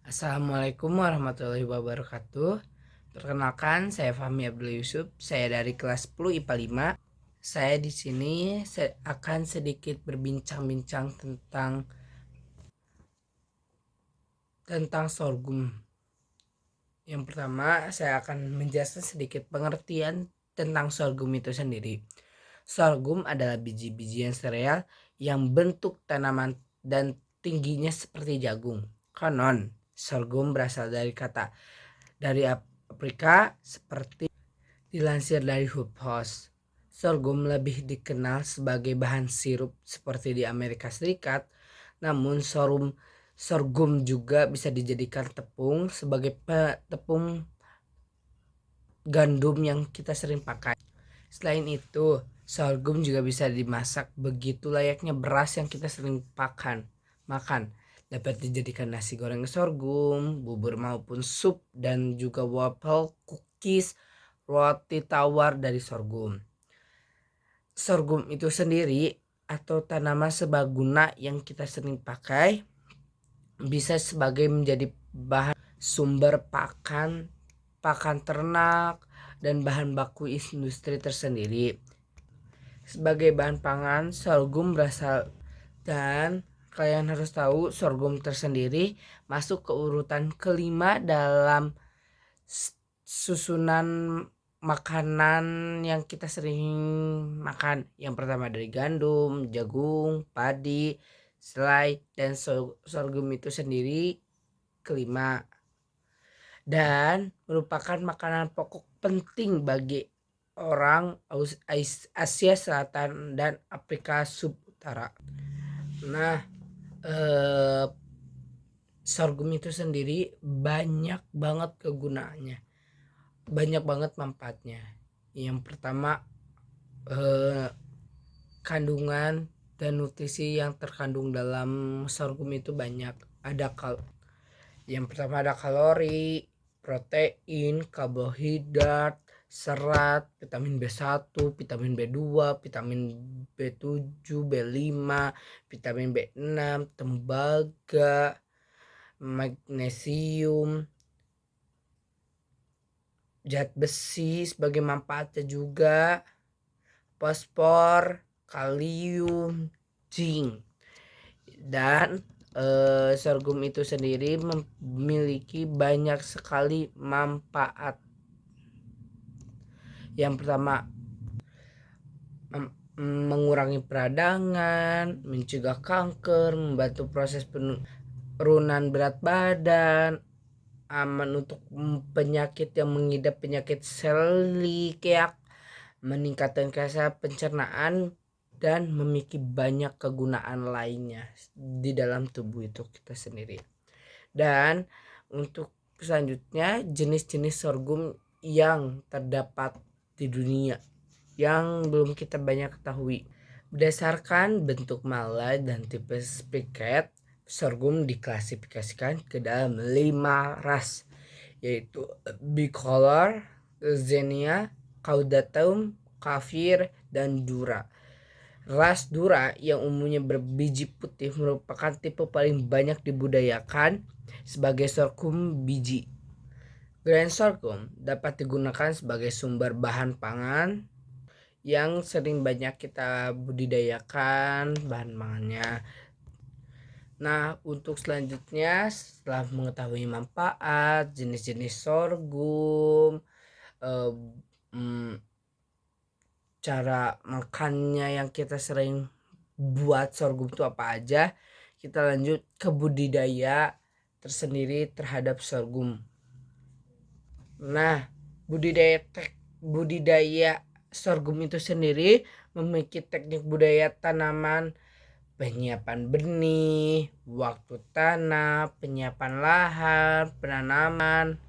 Assalamualaikum warahmatullahi wabarakatuh. Perkenalkan, saya Fahmi Abdul Yusuf. Saya dari kelas 10 IPA 5. Saya di sini akan sedikit berbincang-bincang tentang sorghum. Yang pertama, saya akan menjelaskan sedikit pengertian tentang sorghum itu sendiri. Sorghum adalah biji-bijian sereal yang bentuk tanaman dan tingginya seperti jagung. Konon, sorghum berasal dari Afrika seperti dilansir dari Hubhos. Sorghum lebih dikenal sebagai bahan sirup seperti di Amerika Serikat, namun sorghum juga bisa dijadikan tepung sebagai tepung gandum yang kita sering pakai. Selain itu, sorghum juga bisa dimasak begitu layaknya beras yang kita sering makan. Dapat dijadikan nasi goreng sorghum, bubur maupun sup, dan juga waffle, cookies, roti tawar dari sorghum. Sorghum itu sendiri atau tanaman serbaguna yang kita sering pakai bisa sebagai menjadi bahan sumber pakan ternak dan bahan baku industri tersendiri. Sebagai bahan pangan, sorghum berasal, dan kalian harus tahu sorghum tersendiri masuk ke urutan kelima dalam susunan makanan yang kita sering makan. Yang pertama dari gandum, jagung, padi, selai, dan sorghum itu sendiri kelima, dan merupakan makanan pokok penting bagi orang Asia Selatan dan Afrika Subutara. Nah, sorghum itu sendiri banyak banget kegunaannya, banyak banget manfaatnya. Yang pertama, kandungan dan nutrisi yang terkandung dalam sorghum itu banyak. Yang pertama ada kalori, protein, karbohidrat, serat, vitamin B1, vitamin B2, vitamin B7, B5, vitamin B6, tembaga, magnesium, zat besi sebagai manfaatnya juga, fosfor, kalium, zinc. Dan sorghum itu sendiri memiliki banyak sekali manfaat. Yang pertama, mengurangi peradangan, mencegah kanker, membantu proses penurunan berat badan, aman untuk penyakit yang mengidap penyakit celiac, meningkatkan kesehatan pencernaan, dan memiliki banyak kegunaan lainnya di dalam tubuh itu kita sendiri. Dan untuk selanjutnya, jenis-jenis sorghum yang terdapat di dunia yang belum kita banyak ketahui. Berdasarkan bentuk malai dan tipe spiket, sorghum diklasifikasikan ke dalam 5 ras, yaitu bicolor, Xenia, caudatum, kafir, dan dura. Ras dura yang umumnya berbiji putih merupakan tipe paling banyak dibudidayakan sebagai sorghum biji. Grain sorghum dapat digunakan sebagai sumber bahan pangan yang sering banyak kita budidayakan bahan pangannya. Nah, untuk selanjutnya, setelah mengetahui manfaat, jenis-jenis sorghum, cara makannya yang kita sering buat sorghum itu apa aja, kita lanjut ke budidaya tersendiri terhadap sorghum. Nah, budidaya sorghum itu sendiri memiliki teknik budidaya tanaman, penyiapan benih, waktu tanam, penyiapan lahan, penanaman.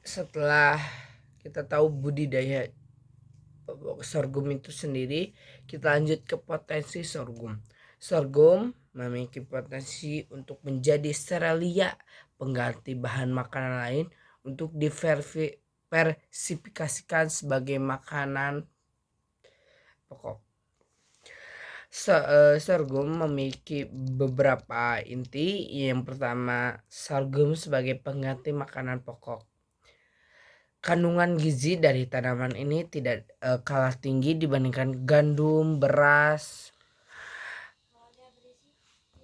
Setelah kita tahu budidaya sorghum itu sendiri, kita lanjut ke potensi sorghum. Sorghum memiliki potensi untuk menjadi serealia, pengganti bahan makanan lain untuk diversifikasikan sebagai makanan pokok. Sorghum memiliki beberapa inti. Yang pertama, sorghum sebagai pengganti makanan pokok. Kandungan gizi dari tanaman ini tidak kalah tinggi dibandingkan gandum, beras.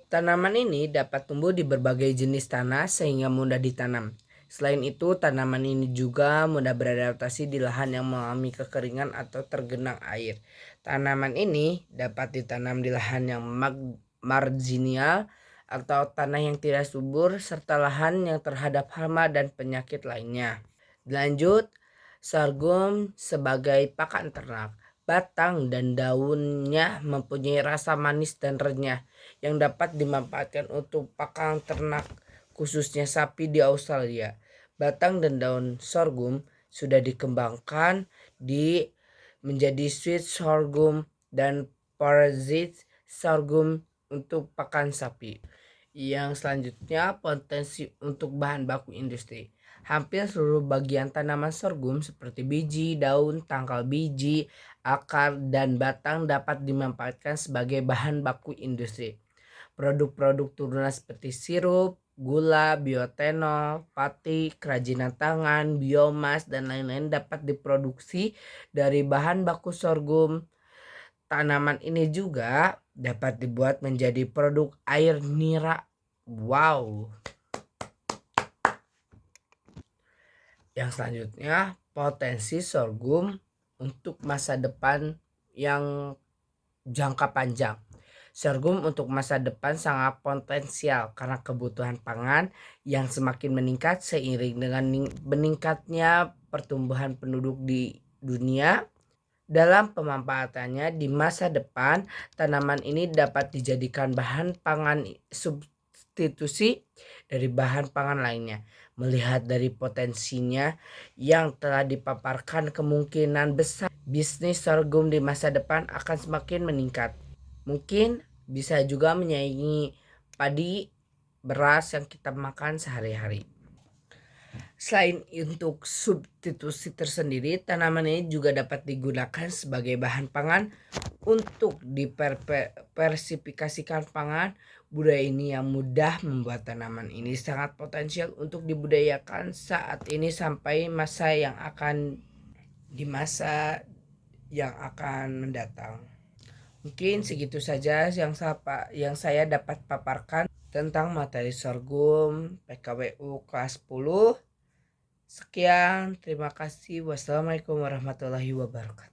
Tanaman ini dapat tumbuh di berbagai jenis tanah sehingga mudah ditanam. Selain itu, tanaman ini juga mudah beradaptasi di lahan yang mengalami kekeringan atau tergenang air. Tanaman ini dapat ditanam di lahan yang marginal atau tanah yang tidak subur serta lahan yang terhadap hama dan penyakit lainnya. Lanjut, sorghum sebagai pakan ternak. Batang dan daunnya mempunyai rasa manis dan renyah yang dapat dimanfaatkan untuk pakan ternak, khususnya sapi di Australia. Batang dan daun sorghum sudah dikembangkan menjadi sweet sorghum dan parasite sorghum untuk pakan sapi. Yang selanjutnya, potensi untuk bahan baku industri. Hampir seluruh bagian tanaman sorghum seperti biji, daun, tangkal biji, akar, dan batang dapat dimanfaatkan sebagai bahan baku industri. Produk-produk turunan seperti sirup, gula, bioetanol, pati, kerajinan tangan, biomas, dan lain-lain dapat diproduksi dari bahan baku sorghum. Tanaman ini juga dapat dibuat menjadi produk air nira. Wow. Yang selanjutnya, potensi sorghum untuk masa depan yang jangka panjang. Sorghum untuk masa depan sangat potensial karena kebutuhan pangan yang semakin meningkat seiring dengan meningkatnya pertumbuhan penduduk di dunia. Dalam pemanfaatannya di masa depan, tanaman ini dapat dijadikan bahan pangan substitusi dari bahan pangan lainnya. Melihat dari potensinya yang telah dipaparkan, kemungkinan besar bisnis sorghum di masa depan akan semakin meningkat. Mungkin bisa juga menyaingi padi, beras yang kita makan sehari-hari. Selain untuk substitusi tersendiri, tanaman ini juga dapat digunakan sebagai bahan pangan untuk diversifikasikan pangan. Budaya ini yang mudah membuat tanaman ini sangat potensial untuk dibudayakan saat ini sampai masa yang akan mendatang. Mungkin segitu saja yang saya dapat paparkan tentang materi sorghum PKWU kelas 10. Sekian, terima kasih. Wassalamualaikum warahmatullahi wabarakatuh.